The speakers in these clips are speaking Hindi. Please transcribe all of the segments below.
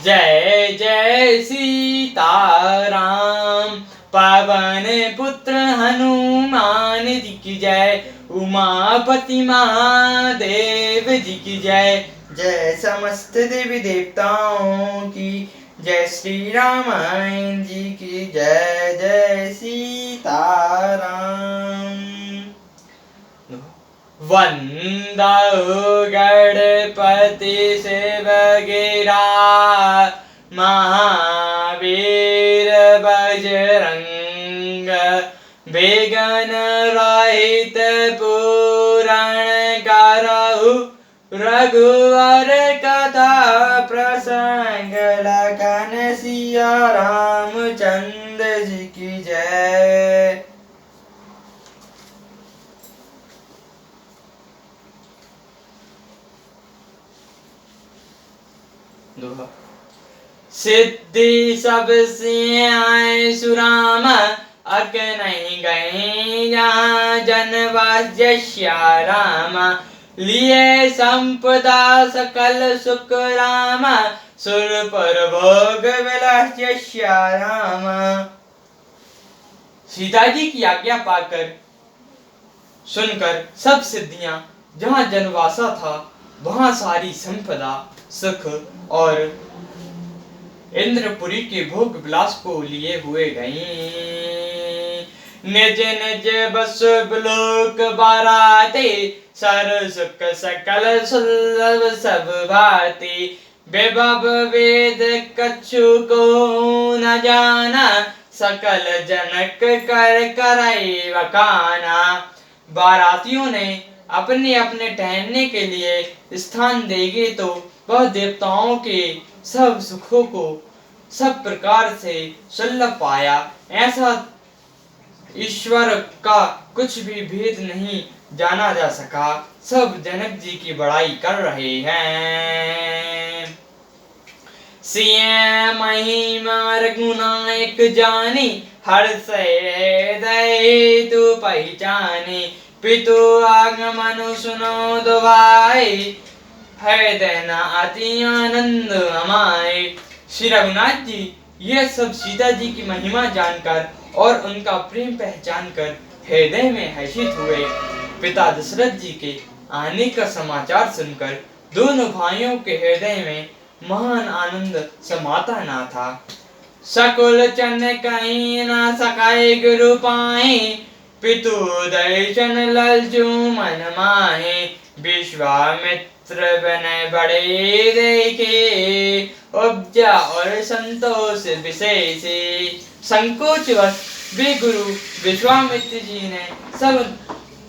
जय जय सीताराम। पवन पुत्र हनुमान जी की जय। उमापति महादेव जी की जय। जय समस्त देवी देवताओं की जय। श्री रामायण जी की जय। जय सीताराम। वंदो गणपति शिवगिरा महावीर बजरंग। विघ्न रहित पूरण करहु रघुवर कथा प्रसंग। लखन सिया रामचंद्र जी की जय। सिद्धि सबसे आए सुराम। अक नहीं गए जहाँ जनवास जश्या राम। लिए संपदा सकल सुख राम। सुरपुर भोग विलास जश्या राम। सीता जी की आज्ञा पाकर सुनकर सब सिद्धियां जहाँ जनवासा था वहां सारी संपदा सुख और इंद्रपुरी के भोग विलास को लिए हुए गई। निज निज बस ब्लोक बाराते सर सुख सकल सुलभ सब भाती। विभव वेद कछु को न जाना। सकल जनक कर कराई वकाना। बारातियों ने अपने अपने ठहरने के लिए स्थान देंगे तो वह देवताओं के सब सुखों को सब प्रकार से सुलभ पाया। ऐसा ईश्वर का कुछ भी भेद नहीं जाना जा सका। सब जनक जी की बड़ाई कर रहे हैं। सिया महिमा रघुनायक जानी। हर्ष हृदय तू पहचानी। पितु आगमन सुनो दो भाई। हृदय न अति आनंद अमाए। श्री रघुनाथ जी ये सब सीता जी की महिमा जानकर और उनका प्रेम पहचान कर हृदय में हर्षित हुए। पिता दशरथ जी के आने का समाचार सुनकर दोनों भाइयों के हृदय में महान आनंद समाता ना था। सकुल चन कहीं न सकाए गुरु पाए। पितु दर्शन ललचू मन माहे। विश्वामित्र बने बड़े देखे। उपजा और संतोष विशेष। संकोचवश वे गुरु विश्वामित्र जी ने सब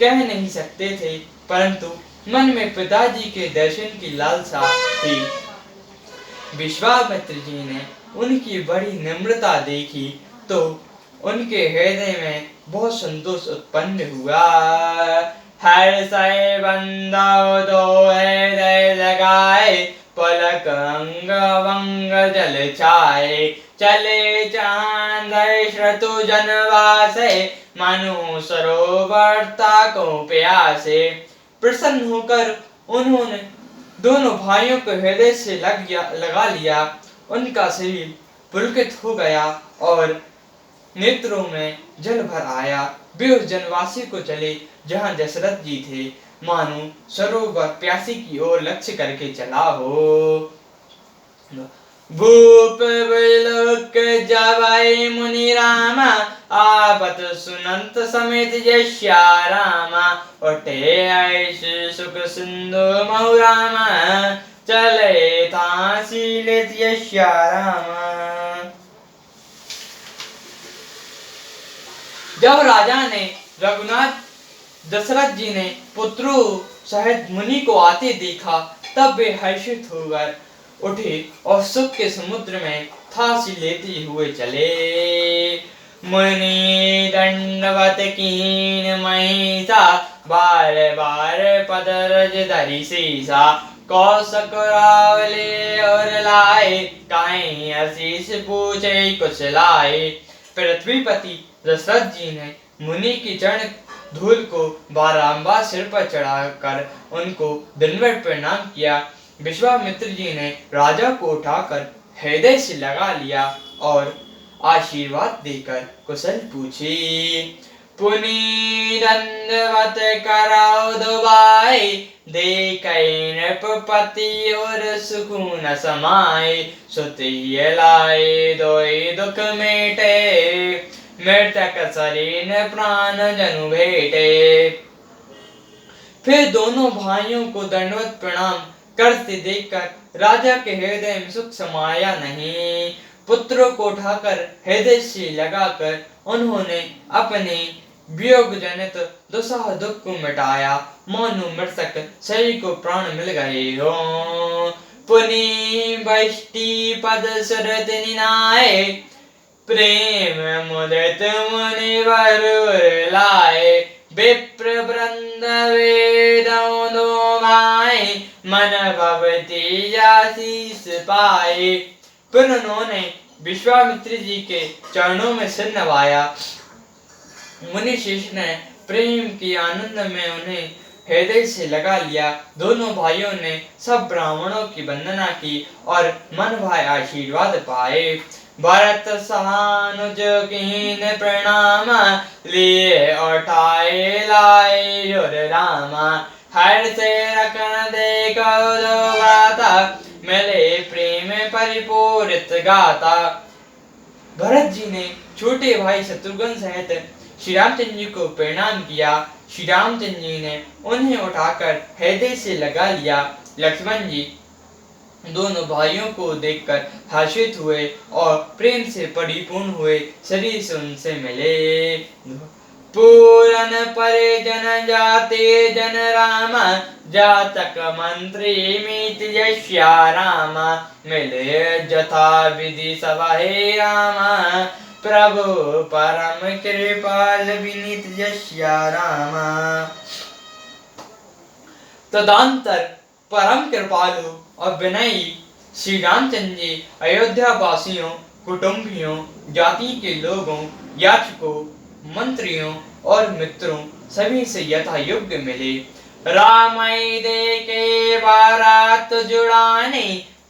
कह नहीं सकते थे परंतु मन में पिताजी के दर्शन की लालसा थी। विश्वामित्र जी ने उनकी बड़ी नम्रता देखी तो उनके हृदय में बहुत संतोष उत्पन्न हुआ। हर्ष बंदो दो हृदय लगाए। पलक अंग वंग जल छाए। चले जहाँ दशरथु जनवासे। मनु सरोवर ताको प्यासे। प्रसन्न होकर उन्होंने दोनों भाइयों को हृदय से लगा लिया। उनका शरीर पुलकित हो गया और नेत्रों में जल भर आया। वे उस जनवासी को चले जहाँ दशरथ जी थे। मानो सरोवर प्यासी की ओर लक्ष्य करके चला हो। भूप बिलोक जावाए मुनि रामा। आपत सुनंत समेत जश्या रामा। उठे ऐश सुख सिंधु महु रामा। चले तासी लेत यश्या रामा। जब राजा ने रघुनाथ दशरथ जी ने पुत्रों सहित मुनि को आते देखा तब वे हर्षित होकर उठे और सुख के समुद्र में फांसी लेते हुए चले। मुनि दंडवत कीन महिषा। बार बार पदरज धरि सीसा। कौशक रावले और लाए। काई आशीष पूछे कुछ लाए। पृथ्वीपति दशरथ जी ने मुनि की चरण धूल को बारंबार सिर पर चढ़ाकर उनको दंडवत प्रणाम किया। विश्वामित्र जी ने राजा को उठाकर हृदय से लगा लिया और आशीर्वाद देकर कुशल पूछी। पुनि दंडवत कराओ दुबाई, देखै नृपति और सुकून समाए। सुतिय लाए दोई दुख मेटे, मृतक शरीर प्राण जनु भेटे। फिर दोनों भाइयों को दंडवत प्रणाम करते देखकर राजा के हृदय में सुख समाया नहीं। पुत्रों को उठाकर हृदय से लगाकर उन्होंने अपने वियोग जनित दुस्सह दुख को मिटाया, मानो मृतक शरीर को प्राण मिल गए हो। पुनि बष्टि पद सुरत निनाए, प्रेम मुदित मुनिवर लाए। विप्र वृंद वेदों दो भाई, मन भवती आशीष पाए। फिर उन्होंने विश्वामित्र जी के चरणों में सिर नवाया। मुनि शिष्य ने प्रेम के आनंद में उन्हें हृदय से लगा लिया। दोनों भाइयों ने सब ब्राह्मणों की वंदना की और मन भाई आशीर्वाद पाए। भरत सहानुज कीन प्रणाम, लिए उठाए लाए और रामा। हर से रखन देखो दो भ्राता, मिले प्रेम परिपूरित गाता। भरत जी ने छोटे भाई शत्रुघ्न सहित श्री रामचंद्र जी को प्रणाम किया। श्री रामचंद्र जी ने उन्हें उठाकर हृदय से लगा लिया। लक्ष्मण जी दोनों भाइयों को देखकर हर्षित हुए और प्रेम से परिपूर्ण हुए शरीर से उनसे मिले। पूरन परिजन जाते जन राम, जातक मंत्री मीत यश्या राम। मिले जथा विधि सब हे राम, प्रभु परम कृपाल विनीत यश्या राम। तदंतर परम कृपालु और विनयी श्री रामचंद्र जी अयोध्या वासियों, कुटुंबियों, जाति के लोगों, याचकों, मंत्रियों और मित्रों सभी से यथा योग्य मिले। रामई दे के बारात जुड़ाने,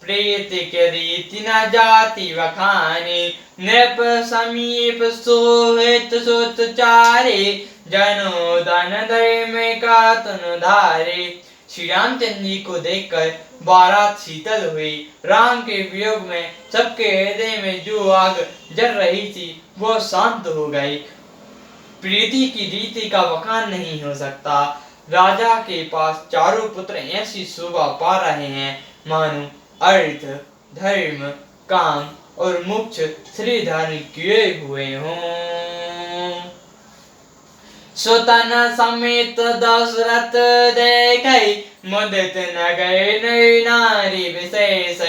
प्रीति के रीति न जाति वखाने। नृप समीप सोहित सुत चारे, जनो धन दय में का तनु धारे। श्री रामचंद्र जी को देखकर बारात शीतल हुई। राम के वियोग में सबके हृदय में जो आग जल रही थी वो शांत हो गई। प्रीति की रीति का वखान नहीं हो सकता। राजा के पास चारों पुत्र ऐसी शोभा पा रहे हैं मानो अर्थ, धर्म, काम और मोक्ष श्री धारण किए हुए हों। सुतन समेत दशरथ देखै, मुदित न गए नई नारी विशेष।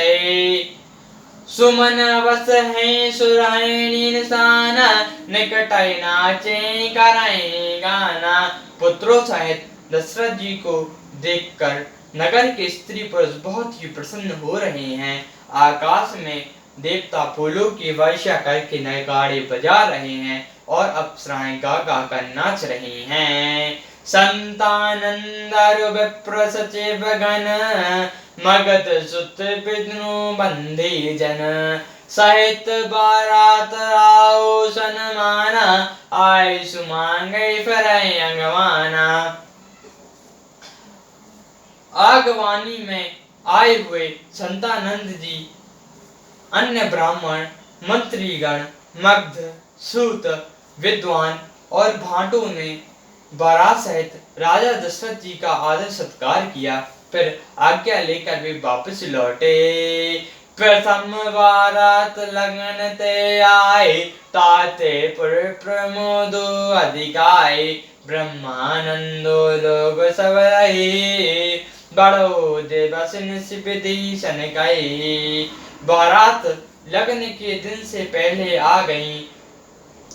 सुमन बस है सुरायणी निशाना, निकटै नाचे कराए गाना। पुत्रों सहित दशरथ जी को देखकर नगर के स्त्री पुरुष बहुत ही प्रसन्न हो रहे हैं। आकाश में देवता फूलों की वर्षा करके नगाड़े बजा रहे हैं और अप्सराएं गा गा कर नाच रही हैं। संतानंदरु विप्र सचिव गण, मगध सुत विष्णु बंदी जन। सहित बारात आओ सनमाना, आय सुमांगै फिरै अंगवाना। आगवानी में आए हुए संतानंद जी, अन्य ब्राह्मण, मंत्रीगण, मगध, सूत, विद्वान और भाटों ने बारात सहित राजा दशरथ जी का आदर सत्कार किया। फिर आज्ञा लेकर वे वापस लौटे। प्रथम बारात लगन ते आए, ताते पुर प्रमोदो अधिकाए। ब्रह्मानंदो लोग सब रहे, बड़ो दिवस निशिविधि सनकाई। बारात लगन के दिन से पहले आ गई,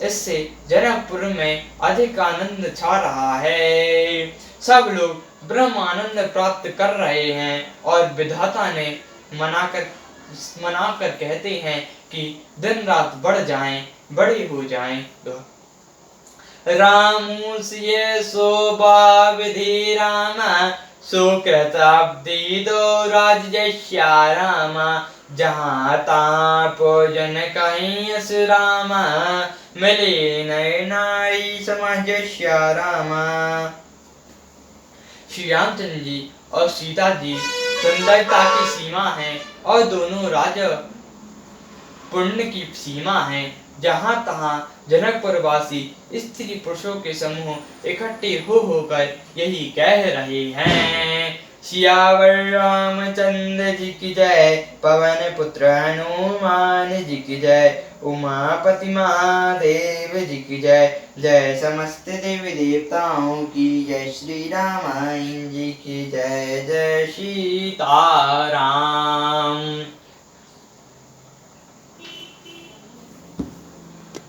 इससे जनकपुर में अधिक आनंद छा रहा है। सब लोग ब्रह्म आनंद प्राप्त कर रहे हैं और विधाता ने मनाकर कहते हैं कि दिन रात बढ़ जाएं, बड़े हो जाएं। रामू सिय शोभा विधि राम, सुकृताब्दी दो राज जय रामा जहाँ तहाँ भोजन कहीं असुरामा मिले नए नारी समझ रामा। श्री रामचंद्र जी और सीता जी सुंदरता की सीमा है और दोनों राजा पुण्य की सीमा है। जहाँ तहाँ जनकपुरवासी स्त्री पुरुषों के समूह इकट्ठे हो होकर यही कह रहे हैं। सियावर रामचंद्र जी की जय, पवन पुत्र हनुमान जी की जय, उमापति महादेव जी की जय, जय समस्त देवी देवताओं की जय, श्री रामायण जी की जय, जय सीताराम।